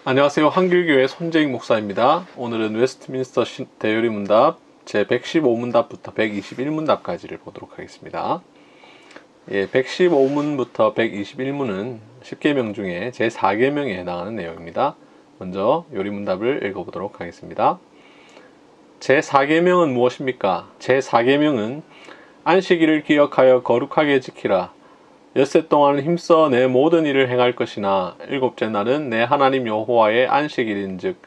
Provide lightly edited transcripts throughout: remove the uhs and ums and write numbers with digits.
안녕하세요. 한길교회 손재익 목사입니다. 오늘은 웨스트민스터 대요리문답 제115문답부터 121문답까지를 보도록 하겠습니다. 115문부터 121문은 10계명 중에 제4계명에 해당하는 내용입니다. 먼저 요리문답을 읽어보도록 하겠습니다. 제4계명은 무엇입니까? 제4계명은 안식일을 기억하여 거룩하게 지키라. 엿새 동안 힘써 내 모든 일을 행할 것이나 일곱째 날은 내 하나님 여호와의 안식일인즉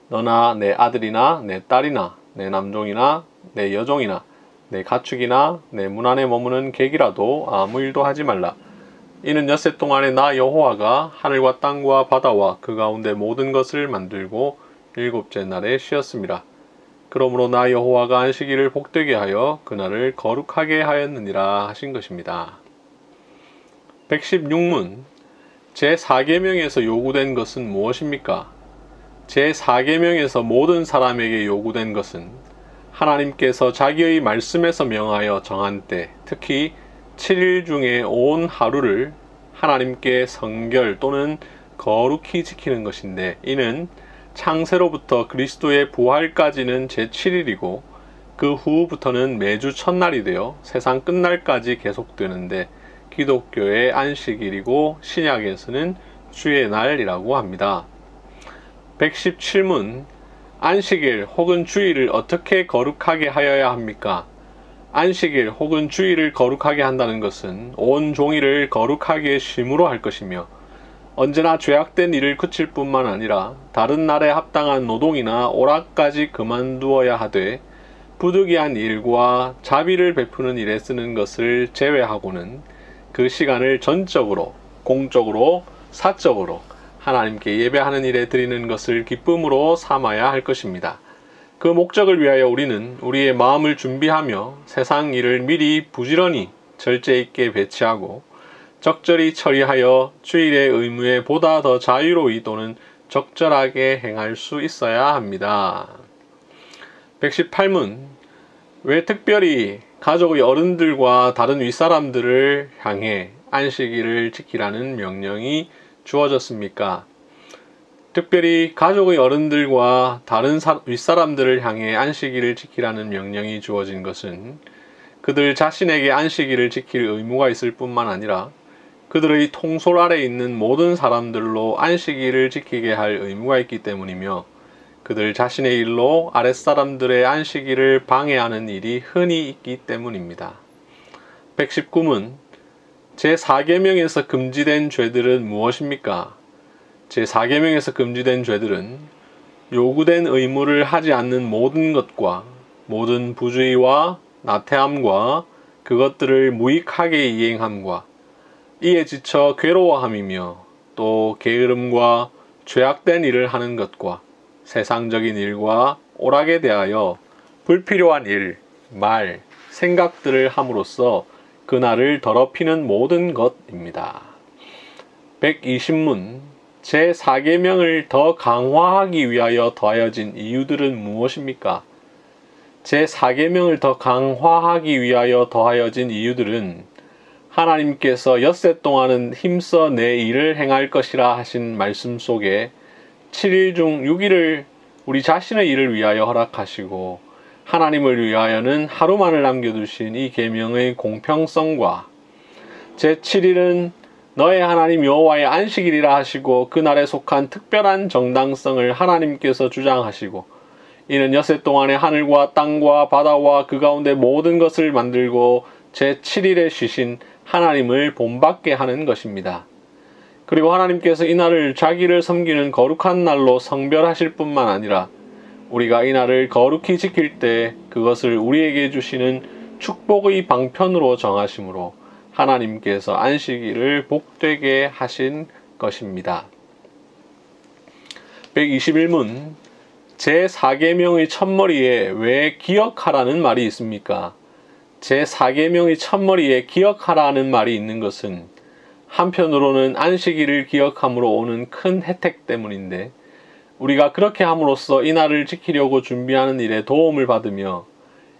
너나 내 아들이나 내 딸이나 내 남종이나 내 여종이나 내 가축이나 내 문 안에 머무는 객이라도 아무 일도 하지 말라. 이는 엿새 동안에 나 여호와가 하늘과 땅과 바다와 그 가운데 모든 것을 만들고 일곱째 날에 쉬었음이라. 그러므로 나 여호와가 안식일을 복되게 하여 그날을 거룩하게 하였느니라 하신 것입니다. 116문 제4계명에서 요구된 것은 무엇입니까? 제4계명에서 모든 사람에게 요구된 것은 하나님께서 자기의 말씀에서 명하여 정한 때, 특히 7일 중에 온 하루를 하나님께 성결 또는 거룩히 지키는 것인데, 이는 창세로부터 그리스도의 부활까지는 제7일이고 그 후부터는 매주 첫날이 되어 세상 끝날까지 계속되는데 기독교의 안식일이고 신약에서는 주의 날이라고 합니다. 117문 안식일 혹은 주일을 어떻게 거룩하게 하여야 합니까? 안식일 혹은 주일을 거룩하게 한다는 것은 온 종일을 거룩하게 쉼으로 할 것이며 언제나 죄악된 일을 그칠 뿐만 아니라 다른 날에 합당한 노동이나 오락까지 그만두어야 하되 부득이한 일과 자비를 베푸는 일에 쓰는 것을 제외하고는 그 시간을 전적으로, 공적으로, 사적으로 하나님께 예배하는 일에 드리는 것을 기쁨으로 삼아야 할 것입니다. 그 목적을 위하여 우리는 우리의 마음을 준비하며 세상 일을 미리 부지런히 절제 있게 배치하고 적절히 처리하여 주일의 의무에 보다 더 자유로이 또는 적절하게 행할 수 있어야 합니다. 118문 왜 특별히 가족의 어른들과 다른 윗사람들을 향해 안식일을 지키라는 명령이 주어졌습니까? 특별히 가족의 어른들과 다른 윗사람들을 향해 안식일을 지키라는 명령이 주어진 것은 그들 자신에게 안식일을 지킬 의무가 있을 뿐만 아니라 그들의 통솔 아래 있는 모든 사람들로 안식일을 지키게 할 의무가 있기 때문이며 그들 자신의 일로 아랫사람들의 안식일을 방해하는 일이 흔히 있기 때문입니다. 119문 제4계명에서 금지된 죄들은 무엇입니까? 제4계명에서 금지된 죄들은 요구된 의무를 하지 않는 모든 것과 모든 부주의와 나태함과 그것들을 무익하게 이행함과 이에 지쳐 괴로워함이며 또 게으름과 죄악된 일을 하는 것과 세상적인 일과 오락에 대하여 불필요한 일, 말, 생각들을 함으로써 그날을 더럽히는 모든 것입니다. 120문 제4계명을 더 강화하기 위하여 더하여진 이유들은 무엇입니까? 제4계명을 더 강화하기 위하여 더하여진 이유들은 하나님께서 엿새 동안은 힘써 내 일을 행할 것이라 하신 말씀 속에 7일 중 6일을 우리 자신의 일을 위하여 허락하시고 하나님을 위하여는 하루만을 남겨두신 이 계명의 공평성과 제7일은 너의 하나님 여호와의 안식일이라 하시고 그날에 속한 특별한 정당성을 하나님께서 주장하시고 이는 엿새 동안에 하늘과 땅과 바다와 그 가운데 모든 것을 만들고 제7일에 쉬신 하나님을 본받게 하는 것입니다. 그리고 하나님께서 이 날을 자기를 섬기는 거룩한 날로 성별하실 뿐만 아니라 우리가 이 날을 거룩히 지킬 때 그것을 우리에게 주시는 축복의 방편으로 정하심으로 하나님께서 안식일을 복되게 하신 것입니다. 121문 제4계명의 첫머리에 왜 기억하라는 말이 있습니까? 제4계명의 첫머리에 기억하라는 말이 있는 것은 한편으로는 안식일을 기억함으로 오는 큰 혜택 때문인데 우리가 그렇게 함으로써 이 날을 지키려고 준비하는 일에 도움을 받으며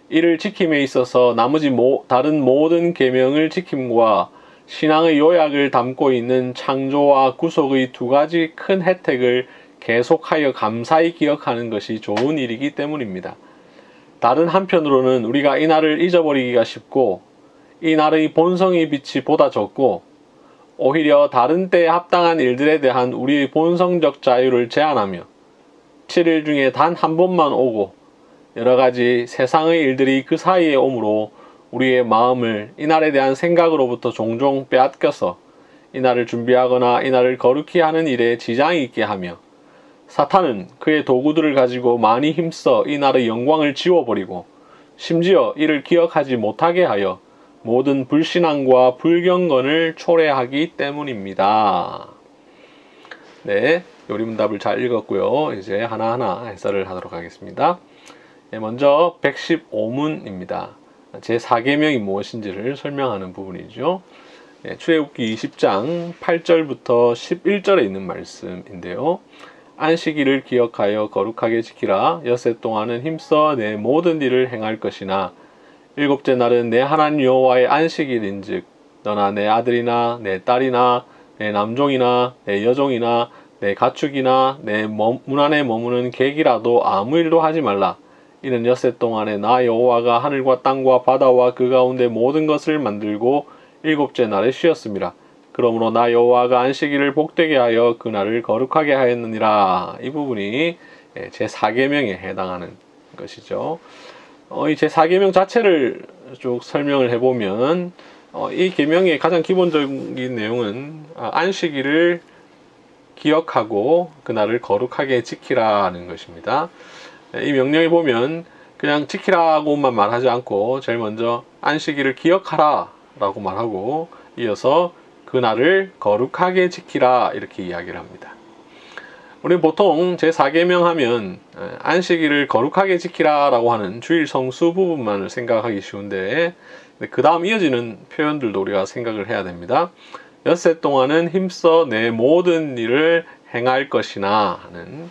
이를 지킴에 있어서 나머지 다른 모든 계명을 지킴과 신앙의 요약을 담고 있는 창조와 구속의 두 가지 큰 혜택을 계속하여 감사히 기억하는 것이 좋은 일이기 때문입니다. 다른 한편으로는 우리가 이 날을 잊어버리기가 쉽고 이 날의 본성의 빛이 보다 적고 오히려 다른 때에 합당한 일들에 대한 우리의 본성적 자유를 제한하며 7일 중에 단 한 번만 오고 여러가지 세상의 일들이 그 사이에 오므로 우리의 마음을 이날에 대한 생각으로부터 종종 빼앗겨서 이날을 준비하거나 이날을 거룩히 하는 일에 지장이 있게 하며 사탄은 그의 도구들을 가지고 많이 힘써 이날의 영광을 지워버리고 심지어 이를 기억하지 못하게 하여 모든 불신앙과 불경건을 초래하기 때문입니다. 네, 요리문답을 잘 읽었고요. 이제 하나하나 해설을 하도록 하겠습니다. 네, 먼저 115문입니다. 제4계명이 무엇인지를 설명하는 부분이죠. 네, 출애굽기 20장 8절부터 11절에 있는 말씀인데요. 안식일을 기억하여 거룩하게 지키라. 엿새 동안은 힘써 내 모든 일을 행할 것이나 일곱째 날은 내 하나님 여호와의 안식일인즉 너나 내 아들이나 내 딸이나 내 남종이나 내 여종이나 내 가축이나 내 문 안에 머무는 객이라도 아무 일도 하지 말라. 이는 엿새 동안에 나 여호와가 하늘과 땅과 바다와 그 가운데 모든 것을 만들고 일곱째 날에 쉬었습니다. 그러므로 나 여호와가 안식일을 복되게 하여 그날을 거룩하게 하였느니라. 이 부분이 제4계명에 해당하는 것이죠. 이 제4계명 자체를 쭉 설명을 해보면 이 계명의 가장 기본적인 내용은 안식일을 기억하고 그날을 거룩하게 지키라는 것입니다. 이 명령에 보면 그냥 지키라고만 말하지 않고 제일 먼저 안식일을 기억하라 라고 말하고 이어서 그날을 거룩하게 지키라 이렇게 이야기를 합니다. 우리는 보통 제4계명 하면 안식일을 거룩하게 지키라 라고 하는 주일 성수 부분만을 생각하기 쉬운데 그 다음 이어지는 표현들도 우리가 생각을 해야 됩니다. 엿새 동안은 힘써 내 모든 일을 행할 것이나 하는,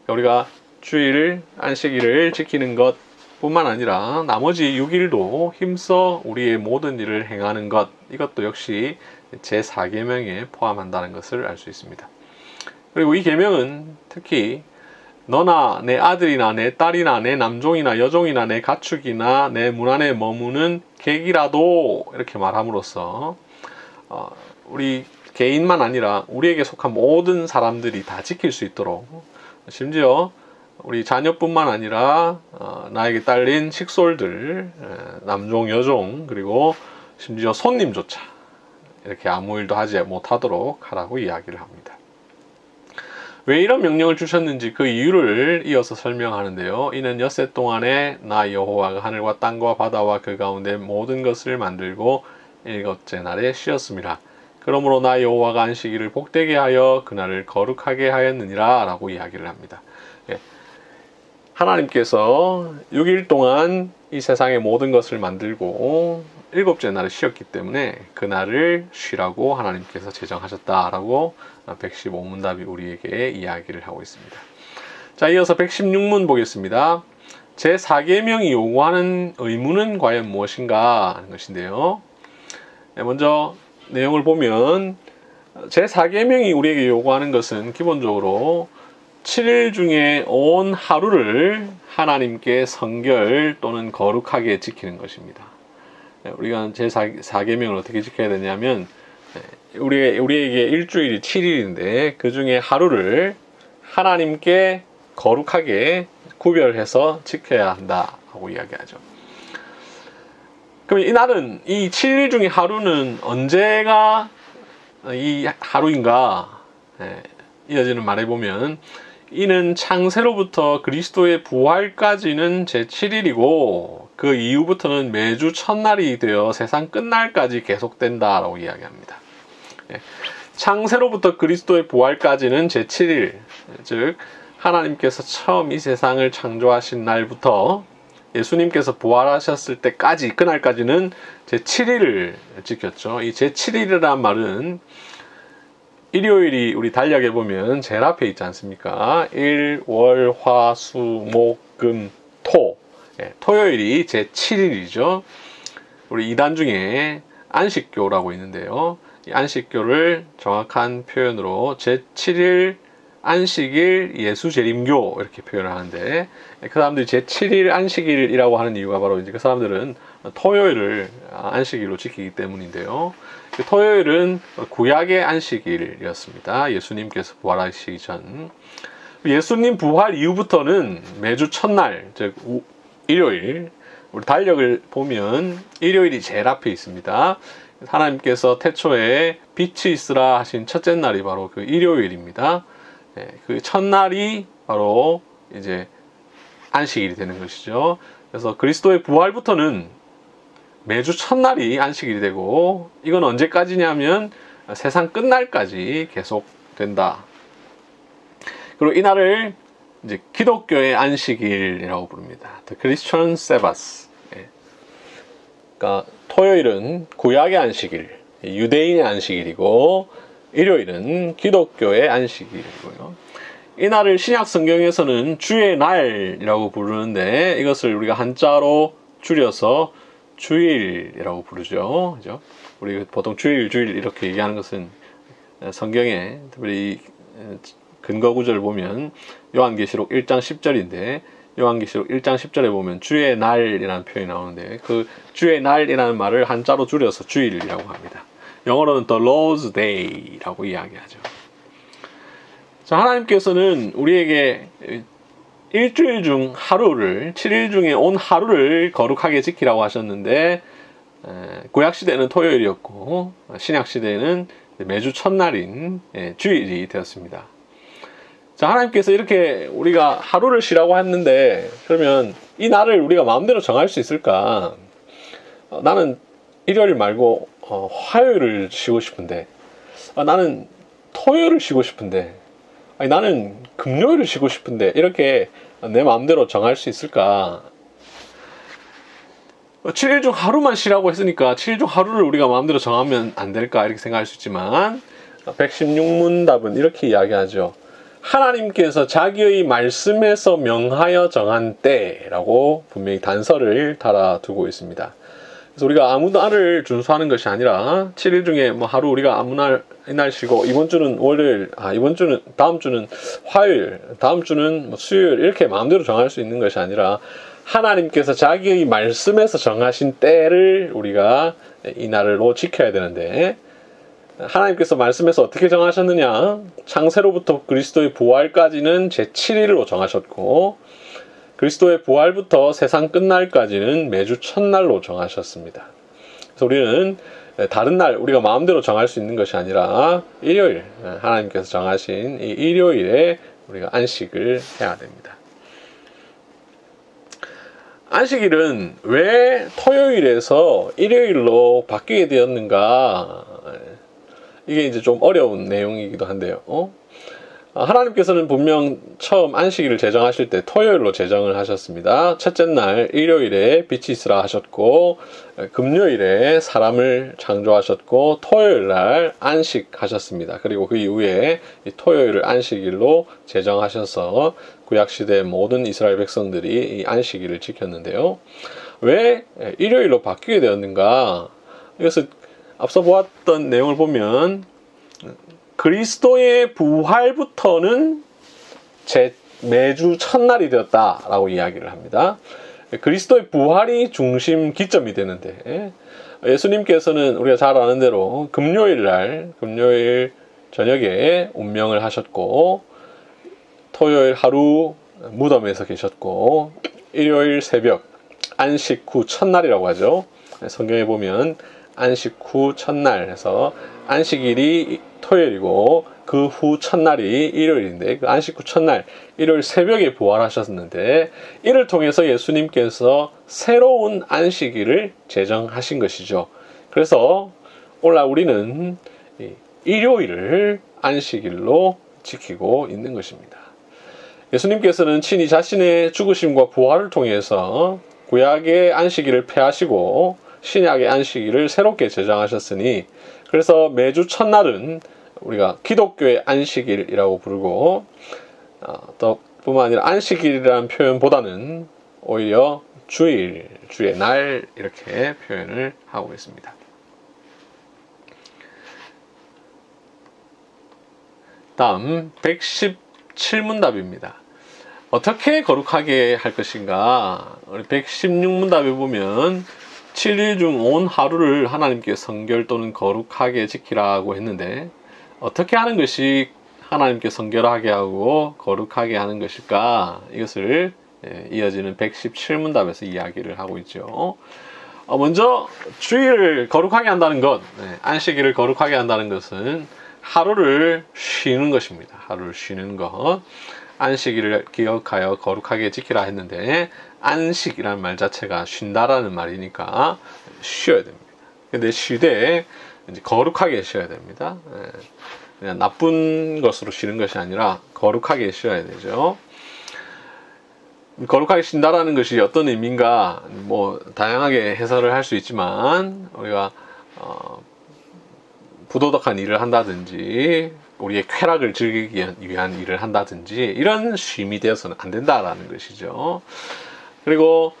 우리가 주일 안식일을 지키는 것 뿐만 아니라 나머지 6일도 힘써 우리의 모든 일을 행하는 것, 이것도 역시 제4계명에 포함한다는 것을 알 수 있습니다. 그리고 이 계명은 특히 너나 내 아들이나 내 딸이나 내 남종이나 여종이나 내 가축이나 내 문 안에 머무는 객이라도 이렇게 말함으로써 우리 개인만 아니라 우리에게 속한 모든 사람들이 다 지킬 수 있도록, 심지어 우리 자녀뿐만 아니라 나에게 딸린 식솔들, 남종, 여종, 그리고 심지어 손님조차 이렇게 아무 일도 하지 못하도록 하라고 이야기를 합니다. 왜 이런 명령을 주셨는지 그 이유를 이어서 설명하는데요. 이는 엿새 동안에 나 여호와가 하늘과 땅과 바다와 그 가운데 모든 것을 만들고 일곱째 날에 쉬었습니다. 그러므로 나 여호와가 안식일을 복되게 하여 그날을 거룩하게 하였느니라 라고 이야기를 합니다. 하나님께서 6일 동안 이 세상의 모든 것을 만들고 일곱째 날에 쉬었기 때문에 그날을 쉬라고 하나님께서 제정하셨다라고 115문답이 우리에게 이야기를 하고 있습니다. 자, 이어서 116문 보겠습니다. 제4계명이 요구하는 의무는 과연 무엇인가 하는 것인데요. 먼저 내용을 보면 제4계명이 우리에게 요구하는 것은 기본적으로 7일 중에 온 하루를 하나님께 성결 또는 거룩하게 지키는 것입니다. 우리가 제4계명을 어떻게 지켜야 되냐면 우리에게 일주일이 7일인데 그 중에 하루를 하나님께 거룩하게 구별해서 지켜야 한다고 이야기하죠. 그럼 이날은, 이 7일 중에 하루는 언제가 이 하루인가? 이어지는 말에 보면 이는 창세로부터 그리스도의 부활까지는 제7일이고 그 이후부터는 매주 첫날이 되어 세상 끝날까지 계속된다라고 이야기합니다. 창세로부터 그리스도의 부활까지는 제7일, 즉 하나님께서 처음 이 세상을 창조하신 날부터 예수님께서 부활하셨을 때까지, 그날까지는 제7일을 지켰죠. 이 제7일이라는 말은 일요일이 우리 달력에 보면 제일 앞에 있지 않습니까? 일, 월, 화, 수, 목, 금, 토. 토요일이 제7일이죠. 우리 이단 중에 안식교라고 있는데요. 이 안식교를 정확한 표현으로 제7일 안식일, 예수 재림교 이렇게 표현을 하는데, 그 사람들이 제7일 안식일이라고 하는 이유가 바로 이제 그 사람들은 토요일을 안식일로 지키기 때문인데요. 토요일은 구약의 안식일이었습니다. 예수님께서 부활하시기 전. 예수님 부활 이후부터는 매주 첫날, 즉 일요일, 우리 달력을 보면 일요일이 제일 앞에 있습니다. 하나님께서 태초에 빛이 있으라 하신 첫째 날이 바로 그 일요일입니다. 그 첫날이 바로 이제 안식일이 되는 것이죠. 그래서 그리스도의 부활부터는 매주 첫날이 안식일이 되고, 이건 언제까지냐면 세상 끝날까지 계속된다. 그리고 이날을 이제 기독교의 안식일이라고 부릅니다. The Christian Sabbath. 그러니까 토요일은 구약의 안식일, 유대인의 안식일이고, 일요일은 기독교의 안식일이고요. 이날을 신약 성경에서는 주의 날이라고 부르는데, 이것을 우리가 한자로 줄여서 주일이라고 부르죠. 그죠? 우리 보통 주일 이렇게 얘기하는 것은 성경에 특별히 근거 구절을 보면 요한계시록 1장 10절인데, 요한계시록 1장 10절에 보면 주의 날이라는 표현이 나오는데, 그 주의 날이라는 말을 한자로 줄여서 주일이라고 합니다. 영어로는 The Lord's Day라고 이야기하죠. 자, 하나님께서는 우리에게 일주일 중 하루를, 7일 중에 온 하루를 거룩하게 지키라고 하셨는데, 구약시대는 토요일이었고 신약시대는 매주 첫날인 주일이 되었습니다. 자, 하나님께서 이렇게 우리가 하루를 쉬라고 했는데, 그러면 이 날을 우리가 마음대로 정할 수 있을까? 나는 일요일 말고 화요일을 쉬고 싶은데, 나는 토요일을 쉬고 싶은데, 나는 금요일을 쉬고 싶은데, 이렇게 내 마음대로 정할 수 있을까? 7일 중 하루만 쉬라고 했으니까 7일 중 하루를 우리가 마음대로 정하면 안 될까? 이렇게 생각할 수 있지만, 116문답은 이렇게 이야기하죠. 하나님께서 자기의 말씀에서 명하여 정한 때라고 분명히 단서를 달아두고 있습니다. 그래서 우리가 아무 날을 준수하는 것이 아니라 7일 중에 뭐 하루 우리가 아무 날 이날 쉬고, 이번 주는 월요일, 다음 주는 화요일, 다음 주는 뭐 수요일, 이렇게 마음대로 정할 수 있는 것이 아니라 하나님께서 자기의 말씀에서 정하신 때를 우리가 이 날로 지켜야 되는데, 하나님께서 말씀에서 어떻게 정하셨느냐? 창세로부터 그리스도의 부활까지는 제7일로 정하셨고, 그리스도의 부활부터 세상 끝날까지는 매주 첫날로 정하셨습니다. 그래서 우리는 다른 날 우리가 마음대로 정할 수 있는 것이 아니라 일요일, 하나님께서 정하신 이 일요일에 우리가 안식을 해야 됩니다. 안식일은 왜 토요일에서 일요일로 바뀌게 되었는가? 이게 이제 좀 어려운 내용이기도 한데요. 하나님께서는 분명 처음 안식일을 제정하실 때 토요일로 제정을 하셨습니다. 첫째 날 일요일에 빛이 있으라 하셨고, 금요일에 사람을 창조하셨고, 토요일 날 안식하셨습니다. 그리고 그 이후에 이 토요일을 안식일로 제정하셔서 구약시대 모든 이스라엘 백성들이 이 안식일을 지켰는데요. 왜 일요일로 바뀌게 되었는가? 이것을 앞서 보았던 내용을 보면 그리스도의 부활부터는 매주 첫날이 되었다라고 이야기를 합니다. 그리스도의 부활이 중심 기점이 되는데, 예수님께서는 우리가 잘 아는 대로 금요일 저녁에 운명을 하셨고, 토요일 하루 무덤에서 계셨고, 일요일 새벽 안식 후 첫날이라고 하죠. 성경에 보면 안식 후 첫날 해서 안식일이 토요일이고 그 후 첫날이 일요일인데, 그 안식 후 첫날 일요일 새벽에 부활하셨는데, 이를 통해서 예수님께서 새로운 안식일을 제정하신 것이죠. 그래서 오늘날 우리는 일요일을 안식일로 지키고 있는 것입니다. 예수님께서는 친히 자신의 죽으심과 부활을 통해서 구약의 안식일을 폐하시고 신약의 안식일을 새롭게 제정하셨으니, 그래서 매주 첫날은 우리가 기독교의 안식일이라고 부르고, 또 뿐만 아니라 안식일이라는 표현보다는 오히려 주의 날 이렇게 표현을 하고 있습니다. 다음 117문답입니다. 어떻게 거룩하게 할 것인가? 우리 116문답에 보면 7일 중 온 하루를 하나님께 성결 또는 거룩하게 지키라고 했는데 어떻게 하는 것이 하나님께 성결하게 하고 거룩하게 하는 것일까? 이것을 이어지는 117문답에서 이야기를 하고 있죠. 먼저 주일을 거룩하게 한다는 것, 안식일을 거룩하게 한다는 것은 하루를 쉬는 것입니다. 하루를 쉬는 것. 안식일을 기억하여 거룩하게 지키라 했는데 안식이라는 말 자체가 쉰다라는 말이니까 쉬어야 됩니다. 근데 쉬되 이제 거룩하게 쉬어야 됩니다. 그냥 나쁜 것으로 쉬는 것이 아니라 거룩하게 쉬어야 되죠. 거룩하게 쉰다라는 것이 어떤 의미인가 뭐 다양하게 해설을 할 수 있지만 우리가 부도덕한 일을 한다든지 우리의 쾌락을 즐기기 위한 일을 한다든지 이런 쉼이 되어서는 안 된다라는 것이죠. 그리고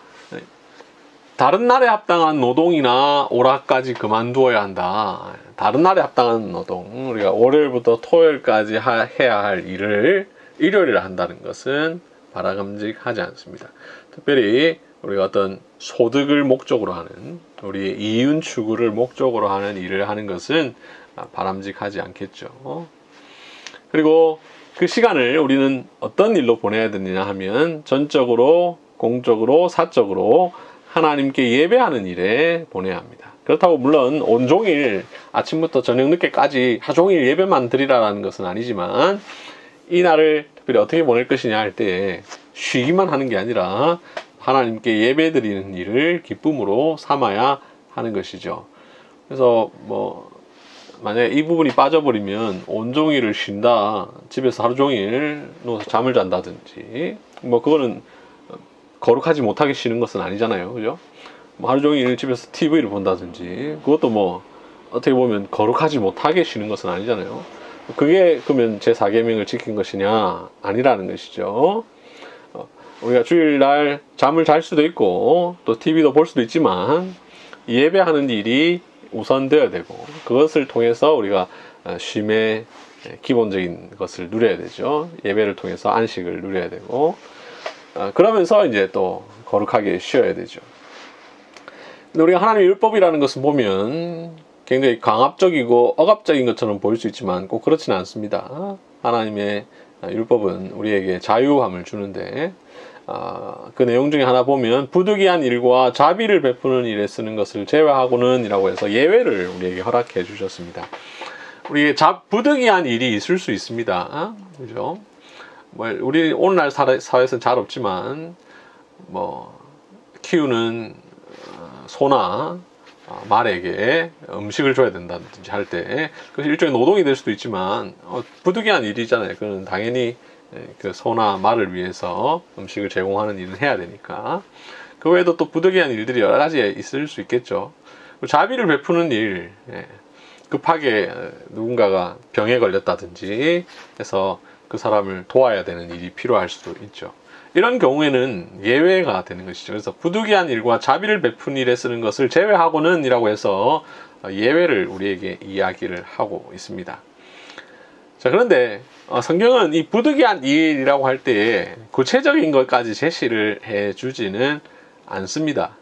다른 날에 합당한 노동이나 오락까지 그만두어야 한다. 다른 날에 합당한 노동, 우리가 월요일부터 토요일까지 해야 할 일을 일요일에 한다는 것은 바람직하지 않습니다. 특별히 우리가 어떤 소득을 목적으로 하는, 우리의 이윤 추구를 목적으로 하는 일을 하는 것은 바람직하지 않겠죠. 그리고 그 시간을 우리는 어떤 일로 보내야 되느냐 하면 전적으로, 공적으로, 사적으로 하나님께 예배하는 일에 보내야 합니다. 그렇다고 물론 온종일 아침부터 저녁 늦게까지 하종일 예배만 드리라는 것은 아니지만 이 날을 특별히 어떻게 보낼 것이냐 할 때 쉬기만 하는 게 아니라 하나님께 예배 드리는 일을 기쁨으로 삼아야 하는 것이죠. 그래서 뭐 만약에 이 부분이 빠져버리면 온종일을 쉰다, 집에서 하루 종일 누워서 잠을 잔다든지 뭐 그거는 거룩하지 못하게 쉬는 것은 아니잖아요. 그죠? 뭐 하루 종일 집에서 TV를 본다든지 그것도 뭐 어떻게 보면 거룩하지 못하게 쉬는 것은 아니잖아요. 그게 그러면 제 4계명을 지킨 것이냐? 아니라는 것이죠. 우리가 주일날 잠을 잘 수도 있고 또 TV도 볼 수도 있지만 예배하는 일이 우선되어야 되고 그것을 통해서 우리가 쉼의 기본적인 것을 누려야 되죠. 예배를 통해서 안식을 누려야 되고 그러면서 이제 또 거룩하게 쉬어야 되죠. 근데 우리가 하나님의 율법이라는 것을 보면 굉장히 강압적이고 억압적인 것처럼 보일 수 있지만 꼭 그렇지는 않습니다. 하나님의 율법은 우리에게 자유함을 주는데 그 내용 중에 하나 보면 부득이한 일과 자비를 베푸는 일에 쓰는 것을 제외하고는 이라고 해서 예외를 우리에게 허락해 주셨습니다. 우리에게 부득이한 일이 있을 수 있습니다. 그죠? 뭐 우리 오늘날 사회에서는 잘 없지만 뭐 키우는 소나 말에게 음식을 줘야 된다든지 할 때 그것이 일종의 노동이 될 수도 있지만 부득이한 일이잖아요. 그건 당연히 그 소나 말을 위해서 음식을 제공하는 일은 해야 되니까. 그 외에도 또 부득이한 일들이 여러 가지 있을 수 있겠죠. 자비를 베푸는 일, 급하게 누군가가 병에 걸렸다든지 해서 그 사람을 도와야 되는 일이 필요할 수도 있죠. 이런 경우에는 예외가 되는 것이죠. 그래서 부득이한 일과 자비를 베푸는 일에 쓰는 것을 제외하고는 이라고 해서 예외를 우리에게 이야기를 하고 있습니다. 자, 그런데 성경은 이 부득이한 일이라고 할 때에 구체적인 것까지 제시를 해주지는 않습니다.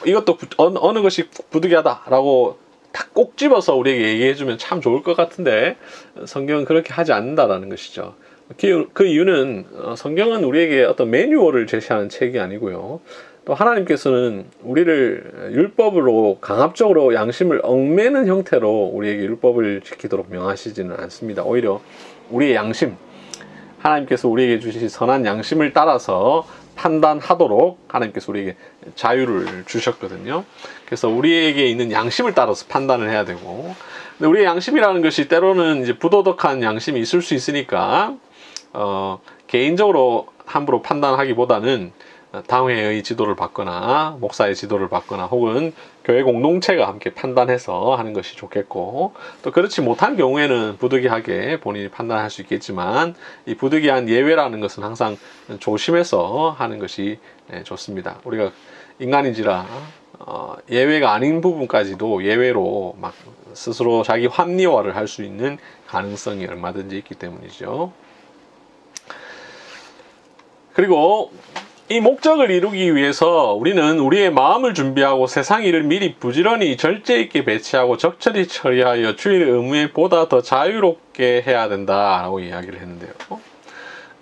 이것도 어느 것이 부득이하다라고 딱 꼭 집어서 우리에게 얘기해주면 참 좋을 것 같은데 성경은 그렇게 하지 않는다라는 것이죠. 그 이유는 성경은 우리에게 어떤 매뉴얼을 제시하는 책이 아니고요. 또 하나님께서는 우리를 율법으로 강압적으로 양심을 얽매는 형태로 우리에게 율법을 지키도록 명하시지는 않습니다. 오히려 우리의 양심, 하나님께서 우리에게 주신 선한 양심을 따라서 판단하도록 하나님께서 우리에게 자유를 주셨거든요. 그래서 우리에게 있는 양심을 따라서 판단을 해야 되고, 근데 우리의 양심이라는 것이 때로는 이제 부도덕한 양심이 있을 수 있으니까 개인적으로 함부로 판단하기보다는 당회의 지도를 받거나 목사의 지도를 받거나 혹은 교회 공동체가 함께 판단해서 하는 것이 좋겠고, 또 그렇지 못한 경우에는 부득이하게 본인이 판단할 수 있겠지만 이 부득이한 예외라는 것은 항상 조심해서 하는 것이 좋습니다. 우리가 인간인지라 예외가 아닌 부분까지도 예외로 막 스스로 자기 합리화를 할 수 있는 가능성이 얼마든지 있기 때문이죠. 그리고 이 목적을 이루기 위해서 우리는 우리의 마음을 준비하고 세상 일을 미리 부지런히 절제 있게 배치하고 적절히 처리하여 주일 의무에 보다 더 자유롭게 해야 된다라고 이야기를 했는데요.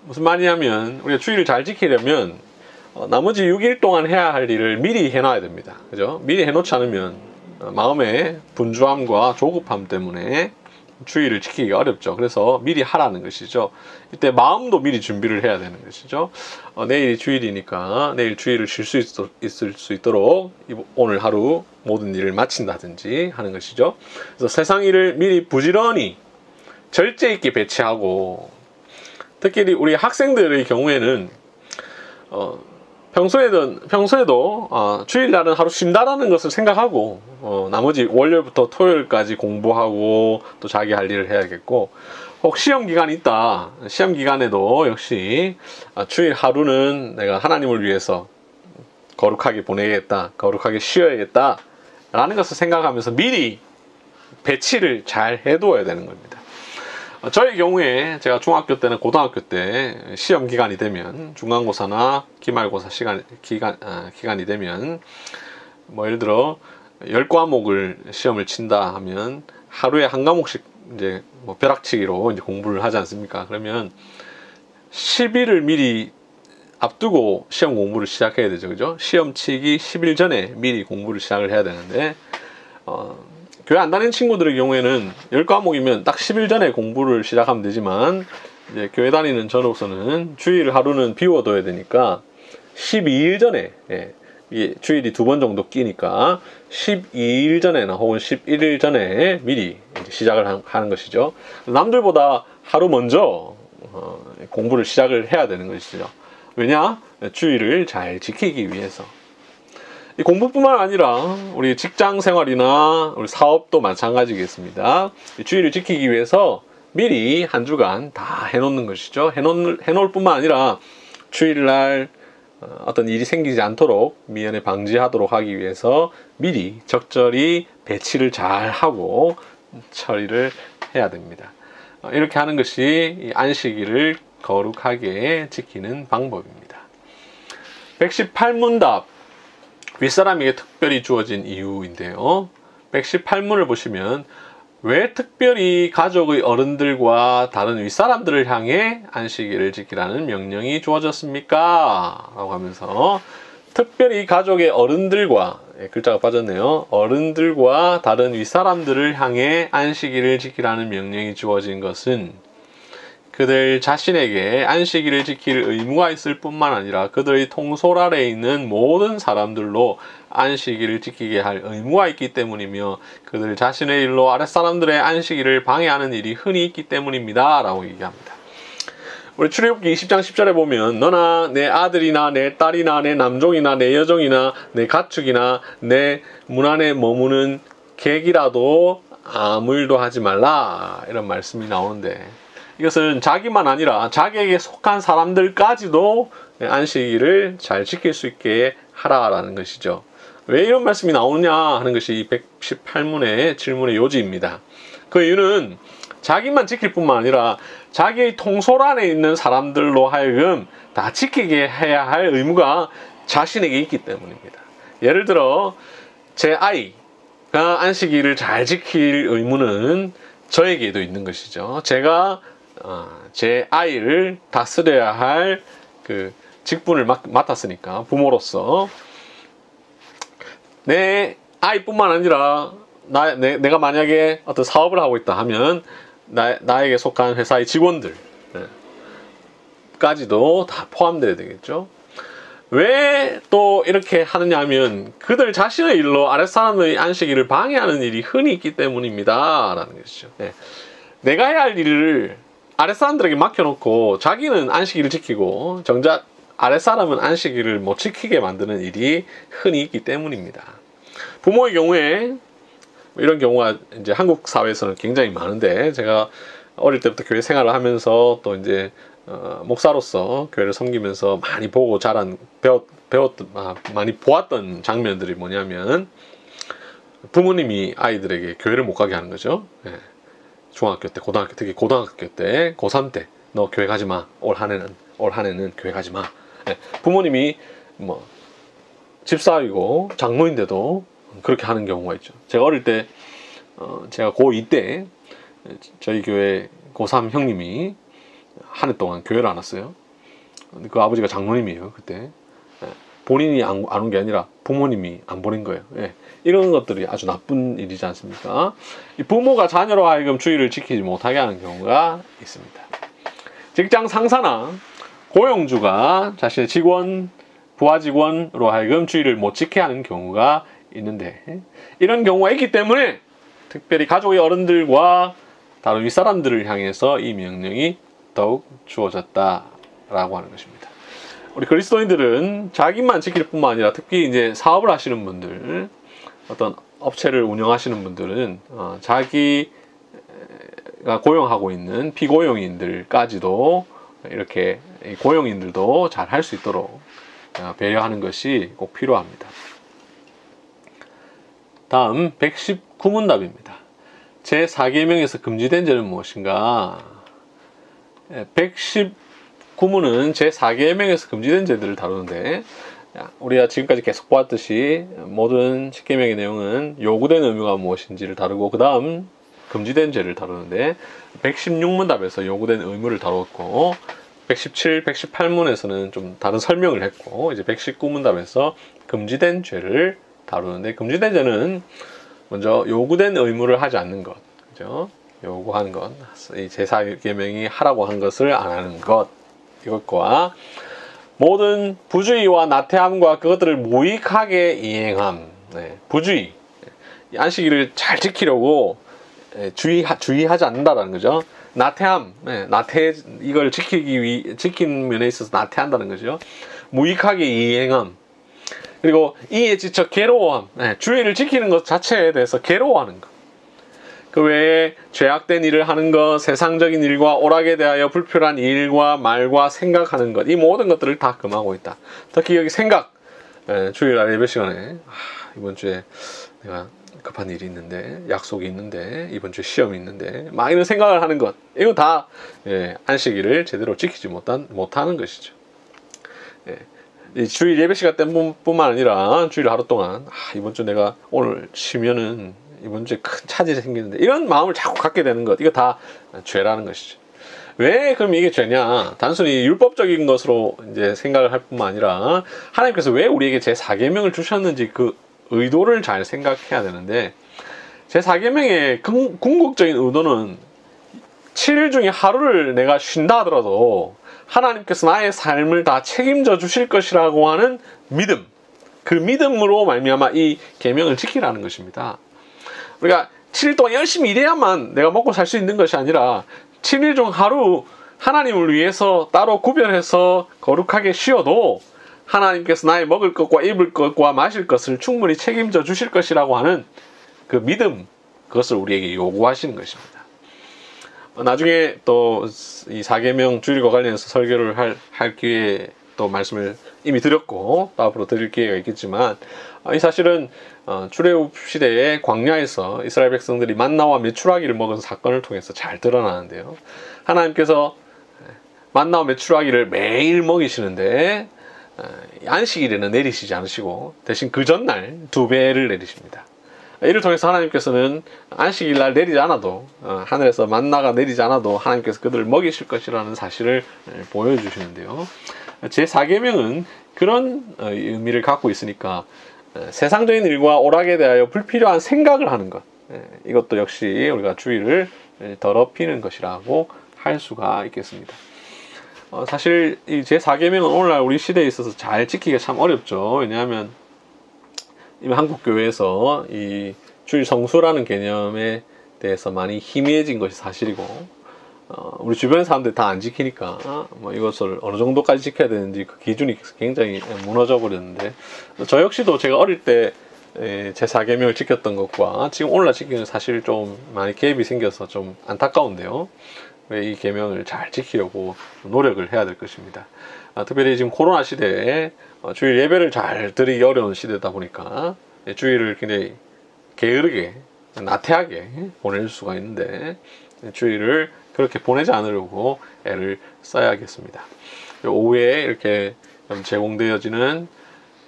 무슨 말이냐면 우리가 주일을 잘 지키려면 나머지 6일 동안 해야 할 일을 미리 해놔야 됩니다. 그죠? 미리 해놓지 않으면 마음의 분주함과 조급함 때문에 주일을 지키기가 어렵죠. 그래서 미리 하라는 것이죠. 이때 마음도 미리 준비를 해야 되는 것이죠. 내일이 주일이니까 내일 주일을 쉴 수 있을 수 있도록 오늘 하루 모든 일을 마친다든지 하는 것이죠. 그래서 세상 일을 미리 부지런히 절제 있게 배치하고, 특히 우리 학생들의 경우에는 평소에도 주일날은 하루 쉰다라는 것을 생각하고 나머지 월요일부터 토요일까지 공부하고 또 자기 할 일을 해야겠고, 혹 시험 기간이 있다. 시험 기간에도 역시 주일 하루는 내가 하나님을 위해서 거룩하게 보내야겠다, 거룩하게 쉬어야겠다 라는 것을 생각하면서 미리 배치를 잘 해둬야 되는 겁니다. 저의 경우에 제가 중학교 때나 고등학교 때 시험 기간이 되면, 중간고사나 기말고사 기간이 되면 뭐 예를 들어 10과목을 시험을 친다 하면 하루에 한 과목씩 이제 뭐 벼락치기로 이제 공부를 하지 않습니까? 그러면 10일을 미리 앞두고 시험 공부를 시작해야 되죠. 그죠? 시험 치기 10일 전에 미리 공부를 시작을 해야 되는데, 교회 안 다니는 친구들의 경우에는 10과목이면 딱 10일 전에 공부를 시작하면 되지만, 이제 교회 다니는 저로서는 주일 하루는 비워둬야 되니까 12일 전에, 이게 주일이 2번 정도 끼니까 12일 전에나 혹은 11일 전에 미리 이제 시작을 하는 것이죠. 남들보다 하루 먼저 공부를 시작을 해야 되는 것이죠. 왜냐? 주일을 잘 지키기 위해서. 이 공부뿐만 아니라 우리 직장 생활이나 우리 사업도 마찬가지겠습니다. 주일을 지키기 위해서 미리 한 주간 다 해놓는 것이죠. 해놓을 뿐만 아니라 주일날 어떤 일이 생기지 않도록 미연에 방지하도록 하기 위해서 미리 적절히 배치를 잘 하고 처리를 해야 됩니다. 이렇게 하는 것이 이 안식일을 거룩하게 지키는 방법입니다. 118문답, 윗사람에게 특별히 주어진 이유인데요. 118문을 보시면 왜 특별히 가족의 어른들과 다른 윗사람들을 향해 안식일을 지키라는 명령이 주어졌습니까? 라고 하면서 특별히 가족의 어른들과, 글자가 빠졌네요. 어른들과 다른 윗사람들을 향해 안식일을 지키라는 명령이 주어진 것은 그들 자신에게 안식일을 지킬 의무가 있을 뿐만 아니라 그들의 통솔 아래에 있는 모든 사람들로 안식일을 지키게 할 의무가 있기 때문이며, 그들 자신의 일로 아랫사람들의 안식일을 방해하는 일이 흔히 있기 때문입니다. 라고 얘기합니다. 우리 출애굽기 20장 10절에 보면 너나 내 아들이나 내 딸이나 내 남종이나 내 여종이나 내 가축이나 내 문 안에 머무는 객이라도 아무 일도 하지 말라, 이런 말씀이 나오는데, 이것은 자기만 아니라 자기에게 속한 사람들까지도 안식일을 잘 지킬 수 있게 하라라는 것이죠. 왜 이런 말씀이 나오느냐 하는 것이 118문의 질문의 요지입니다. 그 이유는 자기만 지킬 뿐만 아니라 자기의 통솔 안에 있는 사람들로 하여금 다 지키게 해야 할 의무가 자신에게 있기 때문입니다. 예를 들어 제 아이가 안식일을 잘 지킬 의무는 저에게도 있는 것이죠. 제가 제 아이를 다스려야 할 그 직분을 맡았으니까, 부모로서 내 아이뿐만 아니라 내가 만약에 어떤 사업을 하고 있다 하면 나에게 속한 회사의 직원들 까지도 다 포함되어야 되겠죠. 왜 또 이렇게 하느냐 하면 그들 자신의 일로 아랫사람의 안식일을 방해하는 일이 흔히 있기 때문입니다 라는 것이죠. 내가 해야 할 일을 아랫사람들에게 맡겨놓고 자기는 안식일을 지키고 정작 아랫사람은 안식일을 못 지키게 만드는 일이 흔히 있기 때문입니다. 부모의 경우에 이런 경우가 이제 한국 사회에서는 굉장히 많은데, 제가 어릴 때부터 교회 생활을 하면서 또 이제 목사로서 교회를 섬기면서 많이 보고 많이 보았던 장면들이 뭐냐면, 부모님이 아이들에게 교회를 못 가게 하는 거죠. 중학교 때, 고등학교, 특히 고등학교 때, 고3 때 너 교회 가지 마. 올 한 해는 교회 가지 마. 부모님이 뭐 집사이고 장모인데도 그렇게 하는 경우가 있죠. 제가 어릴 때 제가 고2 때 저희 교회 고3 형님이 한 해 동안 교회를 안 왔어요. 그 아버지가 장로님이에요. 그때 본인이 안 온 게 아니라 부모님이 안 보낸 거예요. 이런 것들이 아주 나쁜 일이지 않습니까? 이 부모가 자녀로 하여금 주의를 지키지 못하게 하는 경우가 있습니다. 직장 상사나 고용주가 자신의 직원, 부하 직원으로 하여금 주의를 못 지키게 하는 경우가 있는데, 이런 경우가 있기 때문에 특별히 가족의 어른들과 다른 윗사람들을 향해서 이 명령이 더욱 주어졌다라고 하는 것입니다. 우리 그리스도인들은 자기만 지킬 뿐만 아니라 특히 이제 사업을 하시는 분들, 어떤 업체를 운영하시는 분들은 자기가 고용하고 있는 피고용인들까지도 이렇게 고용인들도 잘 할 수 있도록 배려하는 것이 꼭 필요합니다. 다음 119문답입니다. 제4계명에서 금지된 죄는 무엇인가? 119문은 제4계명에서 금지된 죄들을 다루는데, 우리가 지금까지 계속 보았듯이 모든 10계명의 내용은 요구된 의무가 무엇인지를 다루고 그 다음 금지된 죄를 다루는데, 116문답에서 요구된 의무를 다루었고 117, 118문에서는 좀 다른 설명을 했고, 이제 119문답에서 금지된 죄를 다루는데, 금지된 죄는 먼저 요구된 의무를 하지 않는 것, 그죠? 요구하는 것, 이 제4계명이 하라고 한 것을 안 하는 것, 이것과 모든 부주의와 나태함과 그것들을 무익하게 이행함, 부주의, 안식일을 잘 지키려고 주의하지 않는다라는 거죠. 나태함, 이걸 지키는 면에 있어서 나태한다는 거죠. 무익하게 이행함, 그리고 이에 지쳐 괴로워함, 주의를 지키는 것 자체에 대해서 괴로워하는 것. 그 외에 죄악된 일을 하는 것, 세상적인 일과 오락에 대하여 불필요한 일과 말과 생각하는 것, 이 모든 것들을 다 금하고 있다. 특히 여기 생각, 주일날 예배 시간에 이번 주에 내가 급한 일이 있는데, 약속이 있는데, 이번 주에 시험이 있는데, 막 이런 생각을 하는 것, 이거 다 안식일을 제대로 지키지 못하는 것이죠. 이 주일 예배 시간 때뿐만 아니라 주일 하루 동안 이번 주 내가 오늘 쉬면은 이번 주에 큰 차질이 생기는데, 이런 마음을 자꾸 갖게 되는 것, 이거 다 죄라는 것이죠. 왜 그럼 이게 죄냐? 단순히 율법적인 것으로 이제 생각을 할 뿐만 아니라 하나님께서 왜 우리에게 제4계명을 주셨는지 그 의도를 잘 생각해야 되는데, 제4계명의 궁극적인 의도는 7일 중에 하루를 내가 쉰다 하더라도 하나님께서 나의 삶을 다 책임져 주실 것이라고 하는 믿음, 그 믿음으로 말미암아 이 계명을 지키라는 것입니다. 우리가 7일 동안 열심히 일해야만 내가 먹고 살 수 있는 것이 아니라 7일 중 하루 하나님을 위해서 따로 구별해서 거룩하게 쉬어도 하나님께서 나의 먹을 것과 입을 것과 마실 것을 충분히 책임져 주실 것이라고 하는 그 믿음, 그것을 우리에게 요구하시는 것입니다. 나중에 또 이 4계명 주일과 관련해서 설교를 할 기회에 또 말씀을 이미 드렸고 또 앞으로 드릴 기회가 있겠지만, 이 사실은 출애굽 시대의 광야에서 이스라엘 백성들이 만나와 메추라기를 먹은 사건을 통해서 잘 드러나는데요. 하나님께서 만나와 메추라기를 매일 먹이시는데 안식일에는 내리시지 않으시고 대신 그 전날 2배를 내리십니다. 이를 통해서 하나님께서는 안식일날 내리지 않아도, 하늘에서 만나가 내리지 않아도 하나님께서 그들을 먹이실 것이라는 사실을 보여주시는데요. 제4계명은 그런 의미를 갖고 있으니까 세상적인 일과 오락에 대하여 불필요한 생각을 하는 것, 이것도 역시 우리가 주의를 더럽히는 것이라고 할 수가 있겠습니다. 사실 이 제4계명은 오늘날 우리 시대에 있어서 잘 지키기가 참 어렵죠. 왜냐하면 이미 한국 교회에서 이 주일 성수라는 개념에 대해서 많이 희미해진 것이 사실이고, 우리 주변 사람들이 다 안 지키니까 뭐 이것을 어느 정도까지 지켜야 되는지 그 기준이 굉장히 무너져 버렸는데, 저 역시도 제가 어릴 때 제4계명을 지켰던 것과 지금 오늘날 지키는 사실 좀 많이 갭이 생겨서 좀 안타까운데요. 왜 이 계명을 잘 지키려고 노력을 해야 될 것입니다. 특별히 지금 코로나 시대에 주일 예배를 잘 드리기 어려운 시대다 보니까 주일을 굉장히 게으르게 나태하게 보낼 수가 있는데, 주일을 그렇게 보내지 않으려고 애를 써야겠습니다. 오후에 이렇게 제공되어지는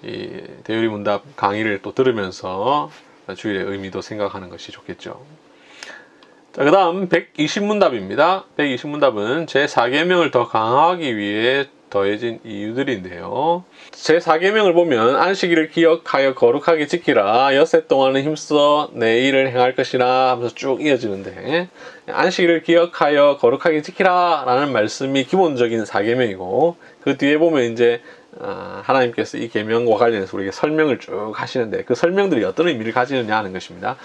이 대요리 문답 강의를 또 들으면서 주일의 의미도 생각하는 것이 좋겠죠. 자, 그 다음 120문답입니다. 120문답은 제4계명을 더 강화하기 위해 더해진 이유들인데요. 제4계명을 보면 안식일을 기억하여 거룩하게 지키라, 엿새 동안은 힘써 내 일을 행할 것이라 하면서 쭉 이어지는데, 안식일을 기억하여 거룩하게 지키라 라는 말씀이 기본적인 4계명이고, 그 뒤에 보면 이제 하나님께서 이 계명과 관련해서 우리에게 설명을 쭉 하시는데, 그 설명들이 어떤 의미를 가지느냐 하는 것입니다.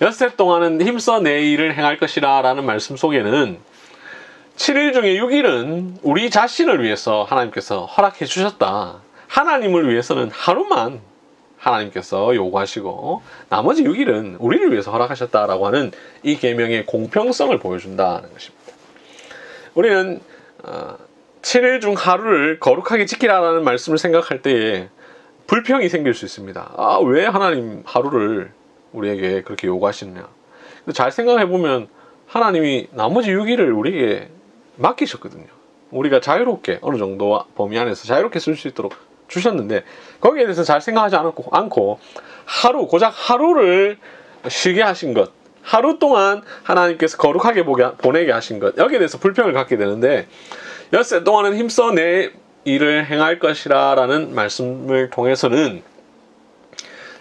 엿새 동안은 힘써 내 일을 행할 것이라 라는 말씀 속에는 7일 중에 6일은 우리 자신을 위해서 하나님께서 허락해 주셨다. 하나님을 위해서는 하루만 하나님께서 요구하시고 나머지 6일은 우리를 위해서 허락하셨다라고 하는 이 계명의 공평성을 보여준다는 것입니다. 우리는 7일 중 하루를 거룩하게 지키라라는 말씀을 생각할 때에 불평이 생길 수 있습니다. 왜 하나님 하루를 우리에게 그렇게 요구하시느냐. 잘 생각해 보면 하나님이 나머지 6일을 우리에게 맡기셨거든요. 우리가 자유롭게 어느 정도 범위 안에서 자유롭게 쓸 수 있도록 주셨는데, 거기에 대해서 잘 생각하지 않고 하루, 고작 하루를 쉬게 하신 것, 하루 동안 하나님께서 거룩하게 보내게 하신 것, 여기에 대해서 불평을 갖게 되는데, 엿새 동안은 힘써 내 일을 행할 것이라 라는 말씀을 통해서는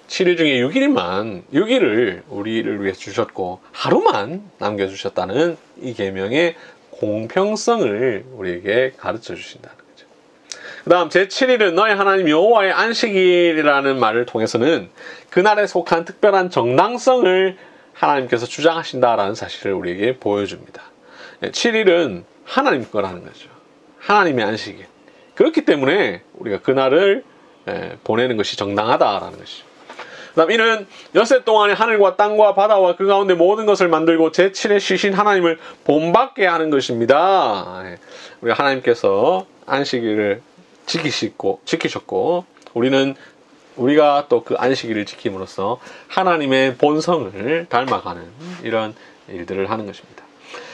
7일 중에 6일을 우리를 위해 주셨고 하루만 남겨주셨다는 이 계명의 공평성을 우리에게 가르쳐 주신다는 거죠. 그 다음 제7일은 너희 하나님 여호와의 안식일이라는 말을 통해서는 그날에 속한 특별한 정당성을 하나님께서 주장하신다라는 사실을 우리에게 보여줍니다. 7일은 하나님 거라는 거죠. 하나님의 안식일. 그렇기 때문에 우리가 그날을 보내는 것이 정당하다라는 것이죠. 그 다음 이는 엿새 동안에 하늘과 땅과 바다와 그 가운데 모든 것을 만들고 제7에 쉬신 하나님을 본받게 하는 것입니다. 우리 하나님께서 안식일을 지키셨고 우리가 또 그 안식일을 지킴으로써 하나님의 본성을 닮아가는 이런 일들을 하는 것입니다.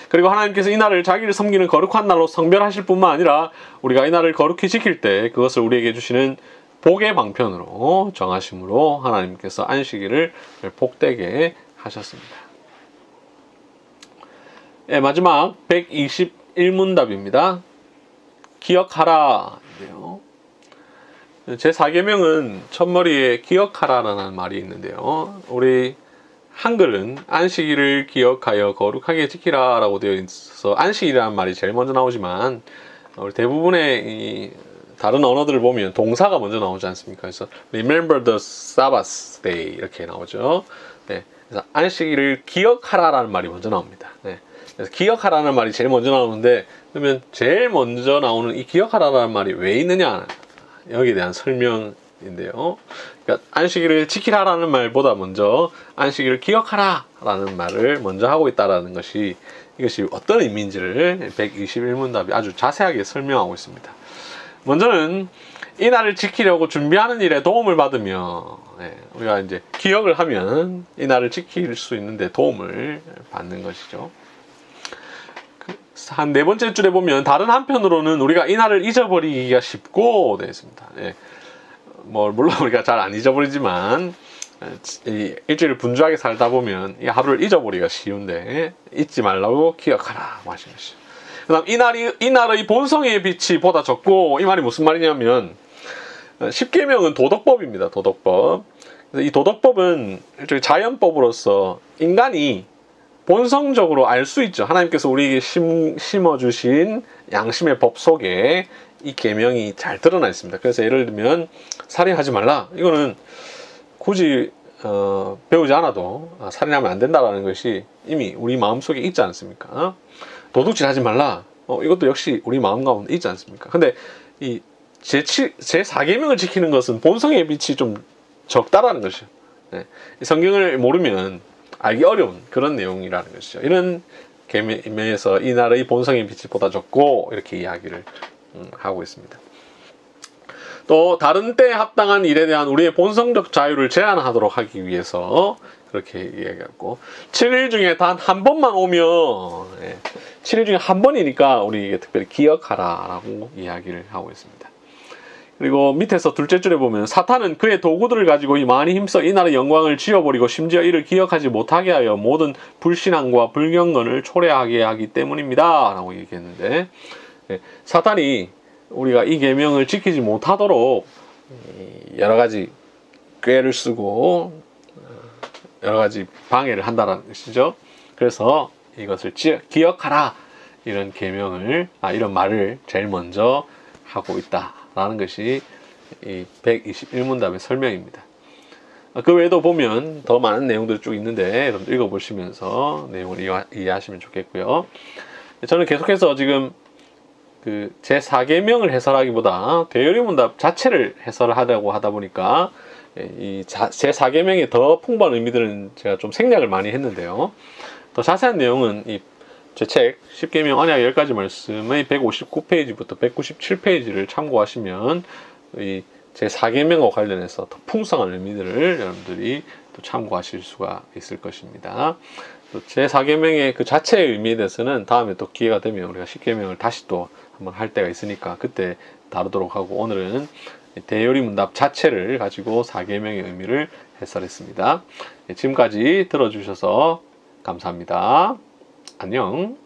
그리고 하나님께서 이 날을 자기를 섬기는 거룩한 날로 성별하실 뿐만 아니라 우리가 이 날을 거룩히 지킬 때 그것을 우리에게 주시는 복의 방편으로 정하심으로 하나님께서 안식일을 복되게 하셨습니다. 마지막 121문답입니다. 기억하라. 제4계명은 첫머리에 기억하라라는 말이 있는데요. 우리 한글은 안식일을 기억하여 거룩하게 지키라 라고 되어 있어서 안식일이라는 말이 제일 먼저 나오지만 우리 대부분의 이 다른 언어들을 보면 동사가 먼저 나오지 않습니까? 그래서 remember the Sabbath day 이렇게 나오죠. 네, 그래서 안식일을 기억하라라는 말이 먼저 나옵니다. 네, 그래서 기억하라는 말이 제일 먼저 나오는데 그러면 제일 먼저 나오는 이 기억하라라는 말이 왜 있느냐? 여기에 대한 설명인데요. 그러니까 안식일을 지키라라는 말보다 먼저 안식일을 기억하라라는 말을 먼저 하고 있다라는 것이 이것이 어떤 의미인지를 121문답이 아주 자세하게 설명하고 있습니다. 먼저는 이 날을 지키려고 준비하는 일에 도움을 받으며 우리가 이제 기억을 하면 이 날을 지킬 수 있는데 도움을 받는 것이죠. 한 네 번째 줄에 보면 다른 한편으로는 우리가 이 날을 잊어버리기가 쉽고 되어 있습니다. 물론 우리가 잘 안 잊어버리지만 이 일주일을 분주하게 살다 보면 이 하루를 잊어버리기가 쉬운데 잊지 말라고 기억하라 하시는 것이죠. 그 다음 이 날의 본성의 빛이 보다 적고, 이 말이 무슨 말이냐면 10계명은 도덕법입니다. 도덕법. 그래서 이 도덕법은 일종의 자연법으로서 인간이 본성적으로 알 수 있죠. 하나님께서 우리에게 심어주신 양심의 법 속에 이 계명이 잘 드러나 있습니다. 그래서 예를 들면 살인하지 말라. 이거는 굳이 배우지 않아도 살인하면 안 된다라는 것이 이미 우리 마음속에 있지 않습니까? 도둑질 하지 말라. 이것도 역시 우리 마음 가운데 있지 않습니까? 근데 이 제4계명을 지키는 것은 본성의 빛이 좀 적다라는 것이죠. 네. 이 성경을 모르면 알기 어려운 그런 내용이라는 것이죠. 이런 계명에서 이 날의 본성의 빛이 보다 적고 이렇게 이야기를 하고 있습니다. 또 다른 때에 합당한 일에 대한 우리의 본성적 자유를 제한하도록 하기 위해서 그렇게 이야기하고 7일 중에 단 한 번만 오면 7일 중에 한 번이니까 우리에게 특별히 기억하라 라고 이야기를 하고 있습니다. 그리고 밑에서 둘째 줄에 보면 사탄은 그의 도구들을 가지고 많이 힘써 이 나라의 영광을 지워버리고 심지어 이를 기억하지 못하게 하여 모든 불신앙과 불경건을 초래하게 하기 때문입니다. 라고 얘기했는데, 사탄이 우리가 이 계명을 지키지 못하도록 여러 가지 꾀를 쓰고 여러 가지 방해를 한다는 것이죠. 그래서 이것을 기억하라, 이런 계명을, 이런 말을 제일 먼저 하고 있다라는 것이 이 121문답의 설명입니다. 그 외에도 보면 더 많은 내용들이 쭉 있는데 여러분 읽어보시면서 내용을 이해하시면 좋겠고요. 저는 계속해서 지금 그 제4계명을 해설하기보다 대요리문답 자체를 해설하려고 하다 보니까 이 제4계명의 더 풍부한 의미들은 제가 좀 생략을 많이 했는데요. 더 자세한 내용은 이 제 책 10계명 언약 10가지 말씀의 159페이지부터 197페이지를 참고하시면 이 제4계명과 관련해서 더 풍성한 의미들을 여러분들이 또 참고하실 수가 있을 것입니다. 제4계명의 그 자체의 의미에 대해서는 다음에 또 기회가 되면 우리가 10계명을 다시 또 한번 할 때가 있으니까 그때 다루도록 하고, 오늘은 대요리문답 자체를 가지고 4계명의 의미를 해설했습니다. 지금까지 들어주셔서 감사합니다. 안녕.